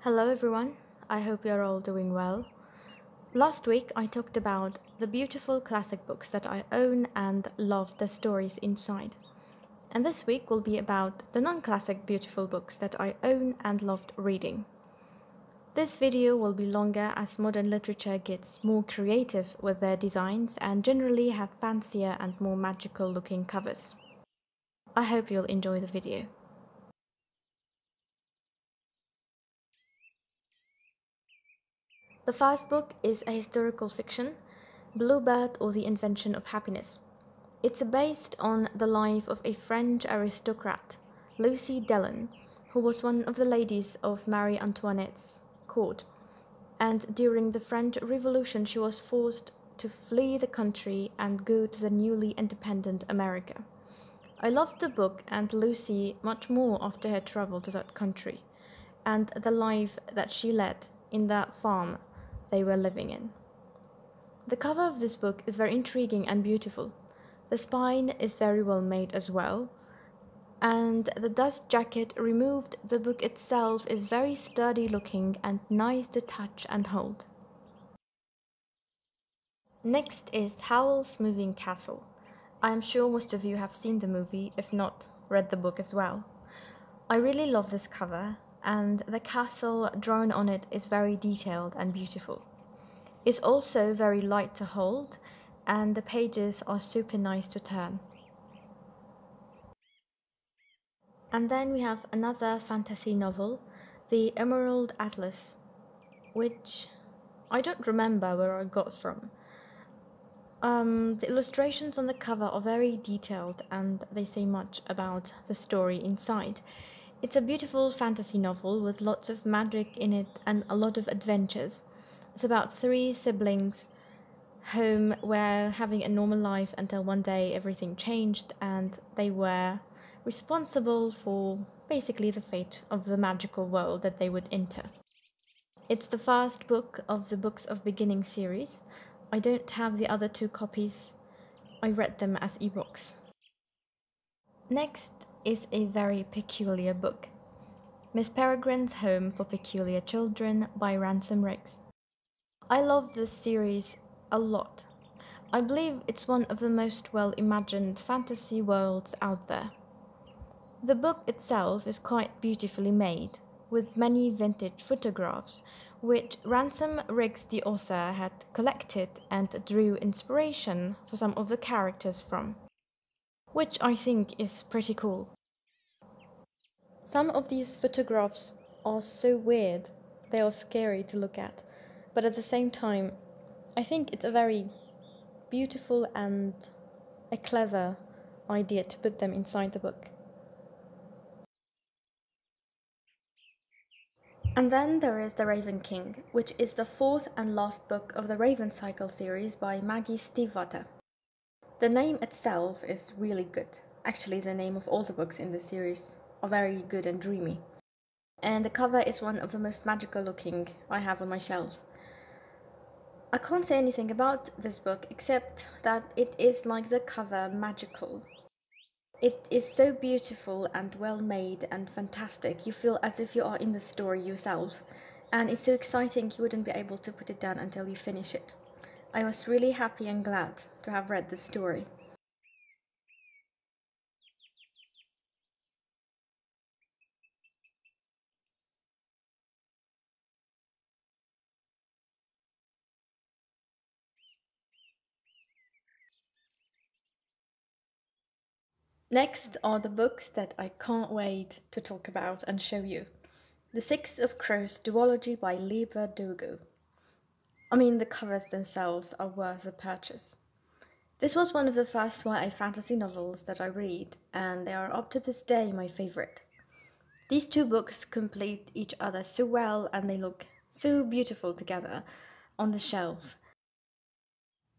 Hello everyone, I hope you're all doing well. Last week I talked about the beautiful classic books that I own and love the stories inside. And this week will be about the non classic beautiful books that I own and loved reading. This video will be longer as modern literature gets more creative with their designs and generally have fancier and more magical looking covers. I hope you'll enjoy the video. The first book is a historical fiction, Bluebird or the Invention of Happiness. It's based on the life of a French aristocrat, Lucy Dellen, who was one of the ladies of Marie Antoinette's court. And during the French Revolution, she was forced to flee the country and go to the newly independent America. I loved the book and Lucy much more after her travel to that country, and the life that she led in that farm they were living in. The cover of this book is very intriguing and beautiful. The spine is very well made as well, and the dust jacket removed, the book itself is very sturdy looking and nice to touch and hold. Next is Howling Castle. I am sure most of you have seen the movie, if not, read the book as well. I really love this cover, and the castle drawn on it is very detailed and beautiful. It's also very light to hold, and the pages are super nice to turn. And then we have another fantasy novel, The Emerald Atlas, which I don't remember where I got from. The illustrations on the cover are very detailed and they say much about the story inside. It's a beautiful fantasy novel with lots of magic in it and a lot of adventures. It's about 3 siblings home were having a normal life until one day everything changed and they were responsible for basically the fate of the magical world that they would enter. It's the first book of the Books of Beginning series. I don't have the other 2 copies. I read them as ebooks. Next is a very peculiar book, Miss Peregrine's Home for Peculiar Children by Ransom Riggs. I love this series a lot. I believe it's one of the most well-imagined fantasy worlds out there. The book itself is quite beautifully made, with many vintage photographs, which Ransom Riggs the author had collected and drew inspiration for some of the characters from, which I think is pretty cool. Some of these photographs are so weird, they are scary to look at, but at the same time, I think it's a very beautiful and a clever idea to put them inside the book. And then there is The Raven King, which is the 4th and last book of the Raven Cycle series by Maggie Stiefvater. The name itself is really good. Actually, the name of all the books in the series are very good and dreamy. And the cover is one of the most magical looking I have on my shelf. I can't say anything about this book except that it is like the cover magical. It is so beautiful and well made and fantastic. You feel as if you are in the story yourself. And it's so exciting you wouldn't be able to put it down until you finish it. I was really happy and glad to have read this story. Next are the books that I can't wait to talk about and show you. The Six of Crows duology by Liber Dogo. I mean, the covers themselves are worth the purchase. This was one of the first YA fantasy novels that I read, and they are up to this day my favorite. These 2 books complete each other so well and they look so beautiful together on the shelf.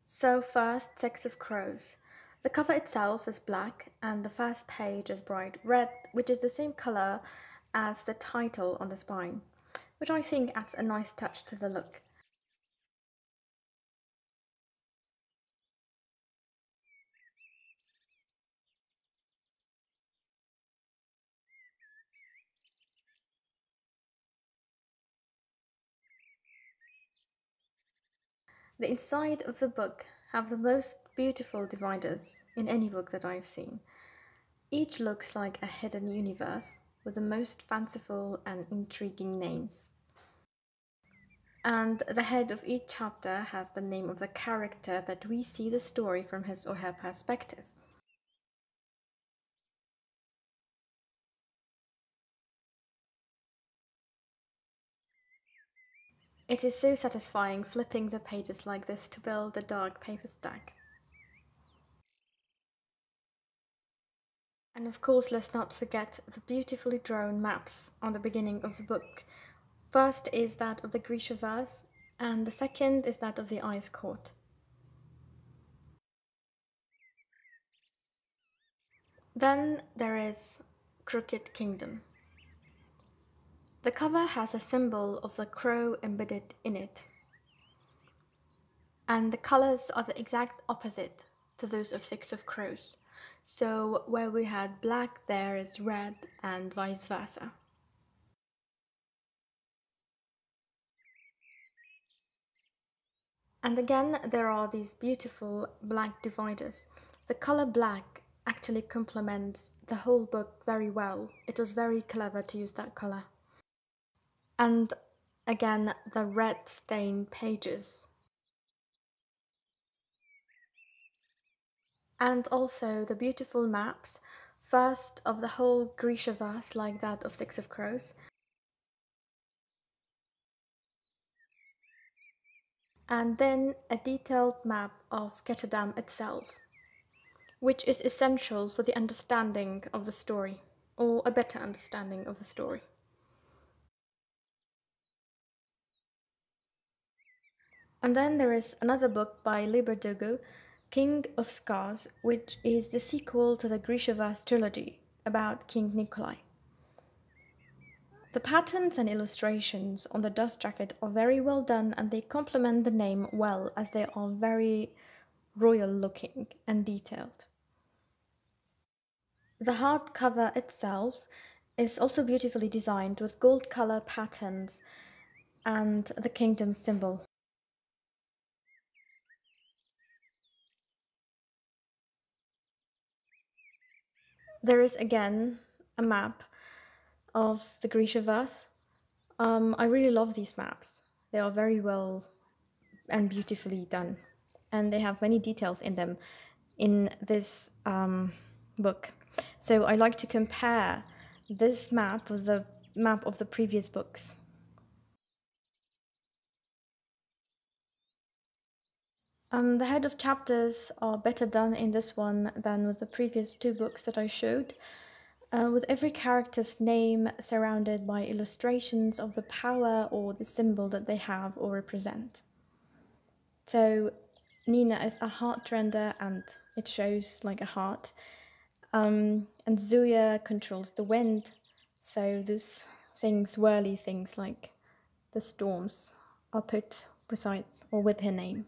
So first, Six of Crows. The cover itself is black and the first page is bright red, which is the same color as the title on the spine, which I think adds a nice touch to the look. The inside of the book have the most beautiful dividers in any book that I've seen. Each looks like a hidden universe with the most fanciful and intriguing names. And the head of each chapter has the name of the character that we see the story from his or her perspective. It is so satisfying flipping the pages like this to build a dark paper stack. And of course, let's not forget the beautifully drawn maps on the beginning of the book. First is that of the Grecia verse, and the second is that of the Ice Court. Then there is Crooked Kingdom. The cover has a symbol of the crow embedded in it, and the colors are the exact opposite to those of Six of Crows. So where we had black, there is red, and vice versa. And again, there are these beautiful black dividers. The color black actually complements the whole book very well. It was very clever to use that color. And again, the red stained pages. And also the beautiful maps, first of the whole Grecia verse, like that of Six of Crows, and then a detailed map of Ketterdam itself, which is essential for the understanding of the story, or a better understanding of the story. And then there is another book by Liberdugu, King of Scars, which is the sequel to the Grishaverse trilogy about King Nikolai. The patterns and illustrations on the dust jacket are very well done and they complement the name well as they are very royal looking and detailed. The hardcover itself is also beautifully designed with gold color patterns and the kingdom symbol. There is again a map of the Grishaverse. I really love these maps. They are very well and beautifully done, and they have many details in them in this book. So I like to compare this map with the map of the previous books. The head of chapters are better done in this one than with the previous two books that I showed, with every character's name surrounded by illustrations of the power or the symbol that they have or represent. So Nina is a heart render and it shows like a heart. And Zuya controls the wind, so those things, whirly things like the storms, are put beside or with her name.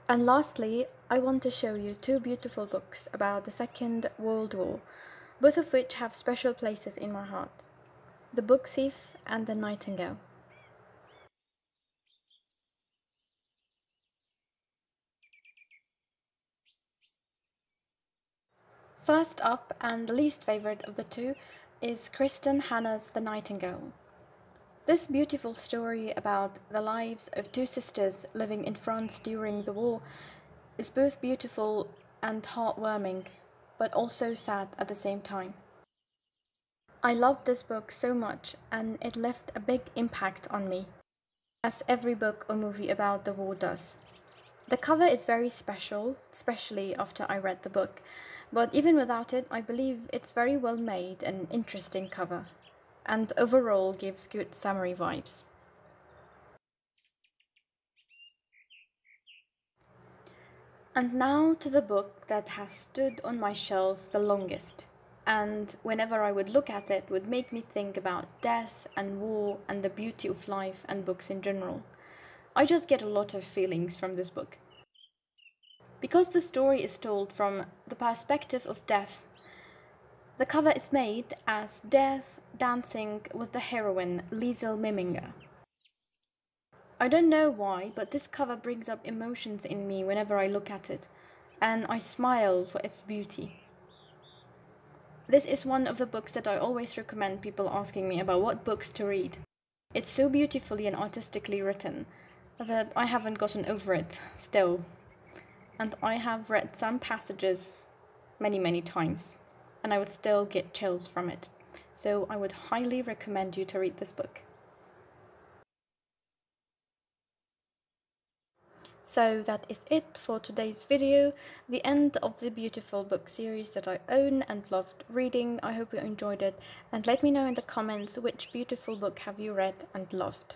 And lastly, I want to show you two beautiful books about the Second World War, both of which have special places in my heart: The Book Thief and The Nightingale. First up, and the least favorite of the two, is Kristen Hanna's The Nightingale. This beautiful story about the lives of two sisters living in France during the war is both beautiful and heartwarming, but also sad at the same time. I loved this book so much and it left a big impact on me, as every book or movie about the war does. The cover is very special, especially after I read the book, but even without it, I believe it's very well made and interesting cover, and overall gives good samurai vibes. And now to the book that has stood on my shelf the longest, and whenever I would look at it would make me think about death and war and the beauty of life and books in general. I just get a lot of feelings from this book. Because the story is told from the perspective of death, the cover is made as death dancing with the heroine Liesel Miminger. I don't know why, but this cover brings up emotions in me whenever I look at it, and I smile for its beauty. This is one of the books that I always recommend people asking me about what books to read. It's so beautifully and artistically written that I haven't gotten over it still. And I have read some passages many times, and I would still get chills from it. So I would highly recommend you to read this book. So that is it for today's video, the end of the beautiful book series that I own and loved reading. I hope you enjoyed it, and let me know in the comments which beautiful book have you read and loved.